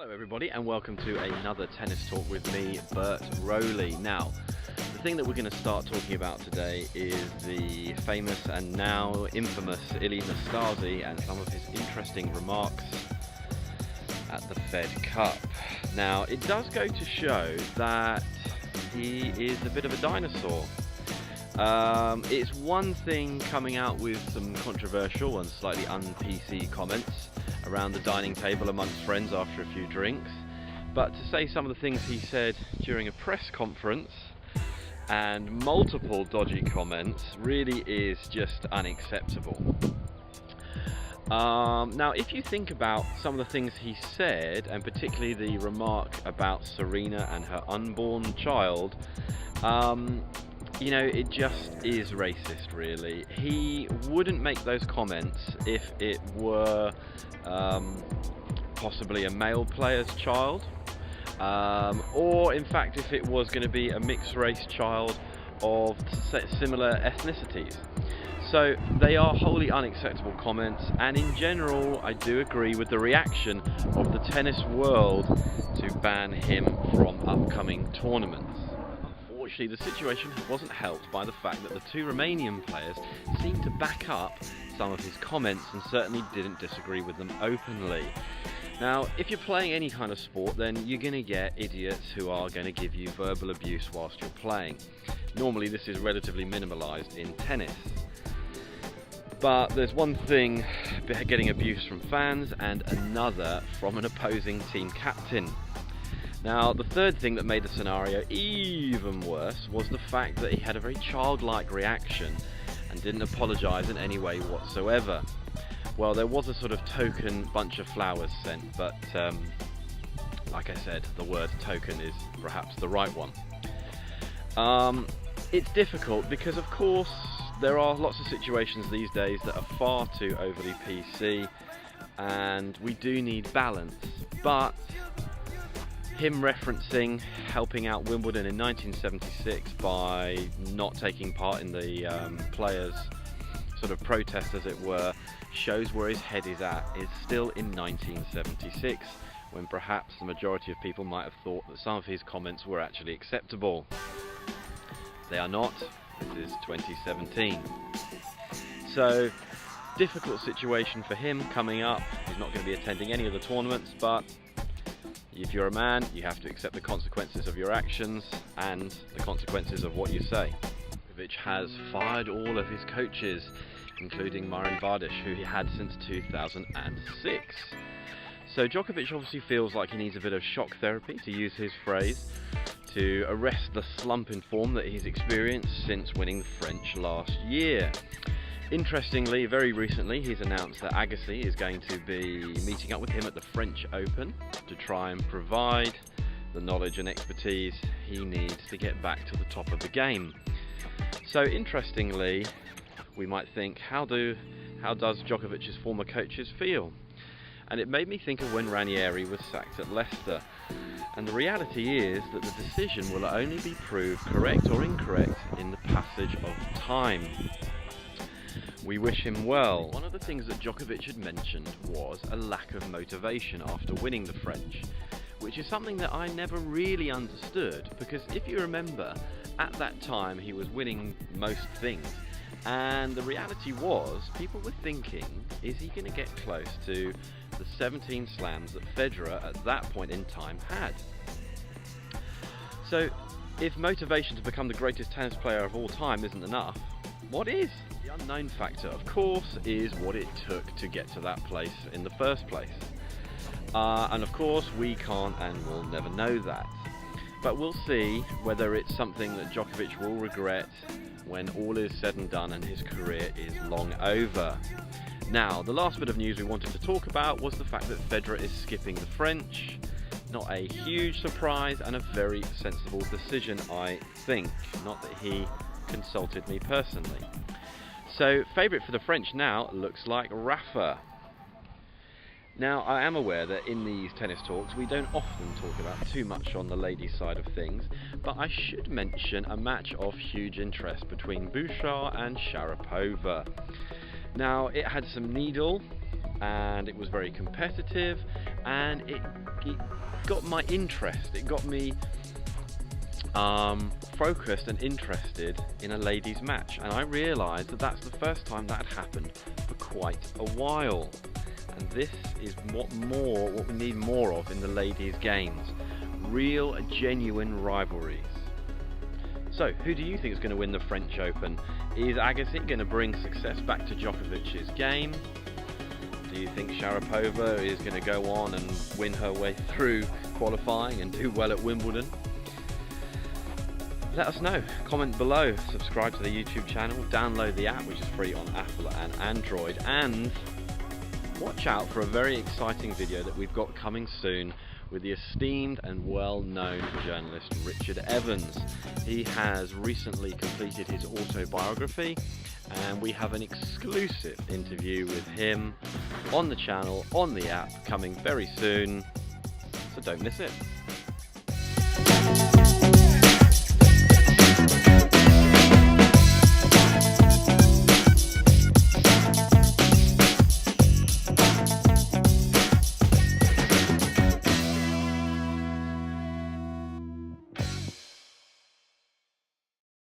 Hello everybody and welcome to another tennis talk with me, Bert Rowley. Now, the thing that we're going to start talking about today is the famous and now infamous Ilie Nastase and some of his interesting remarks at the Fed Cup. Now, it does go to show that he is a bit of a dinosaur. It's one thing coming out with some controversial and slightly un-PC comments around the dining table amongst friends after a few drinks, but to say some of the things he said during a press conference and multiple dodgy comments really is just unacceptable. Now, if you think about some of the things he said, and particularly the remark about Serena and her unborn child, you know, it just is racist, really. He wouldn't make those comments if it were possibly a male player's child, or in fact if it was going to be a mixed race child of similar ethnicities. So they are wholly unacceptable comments, and in general I do agree with the reaction of the tennis world to ban him from upcoming tournaments. Unfortunately, the situation wasn't helped by the fact that the two Romanian players seemed to back up some of his comments and certainly didn't disagree with them openly. Now, if you're playing any kind of sport, then you're going to get idiots who are going to give you verbal abuse whilst you're playing. Normally this is relatively minimalised in tennis. But there's one thing getting abuse from fans and another from an opposing team captain. Now, the third thing that made the scenario even worse was the fact that he had a very childlike reaction and didn't apologise in any way whatsoever. Well, there was a sort of token bunch of flowers sent, but like I said, the word token is perhaps the right one. It's difficult because, of course, there are lots of situations these days that are far too overly PC, and we do need balance, but him referencing helping out Wimbledon in 1976 by not taking part in the players' sort of protest, as it were, shows where his head is at. Is still in 1976, when perhaps the majority of people might have thought that some of his comments were actually acceptable. They are not. This is 2017. So, difficult situation for him coming up. He's not going to be attending any of the tournaments, but if you're a man, you have to accept the consequences of your actions and the consequences of what you say. Djokovic has fired all of his coaches, including Marin Vardish, who he had since 2006. So Djokovic obviously feels like he needs a bit of shock therapy, to use his phrase, to arrest the slump in form that he's experienced since winning the French last year. Interestingly, very recently he's announced that Agassi is going to be meeting up with him at the French Open to try and provide the knowledge and expertise he needs to get back to the top of the game. So interestingly, we might think, how does Djokovic's former coaches feel? And it made me think of when Ranieri was sacked at Leicester. And the reality is that the decision will only be proved correct or incorrect in the passage of time. We wish him well. One of the things that Djokovic had mentioned was a lack of motivation after winning the French, which is something that I never really understood, because if you remember, at that time he was winning most things, and the reality was people were thinking, is he going to get close to the 17 slams that Federer at that point in time had? So if motivation to become the greatest tennis player of all time isn't enough, what is? The unknown factor, of course, is what it took to get to that place in the first place. And of course, we can't and will never know that. But we'll see whether it's something that Djokovic will regret when all is said and done and his career is long over. Now, the last bit of news we wanted to talk about was the fact that Federer is skipping the French. Not a huge surprise and a very sensible decision, I think. Not that he consulted me personally. So, favourite for the French now looks like Rafa. Now, I am aware that in these tennis talks we don't often talk about too much on the ladies' side of things, but I should mention a match of huge interest between Bouchard and Sharapova. Now, it had some needle, and it was very competitive, and it got my interest. It got me focused and interested in a ladies match, and I realised that that's the first time that had happened for quite a while, and this is what we need more of in the ladies games: real genuine rivalries. So who do you think is going to win the French Open? Is Agassi going to bring success back to Djokovic's game? Do you think Sharapova is going to go on and win her way through qualifying and do well at Wimbledon? Let us know. Comment below, subscribe to the YouTube channel, download the app, which is free on Apple and Android, and watch out for a very exciting video that we've got coming soon with the esteemed and well-known journalist Richard Evans. He has recently completed his autobiography, and we have an exclusive interview with him on the channel, on the app, coming very soon, so don't miss it.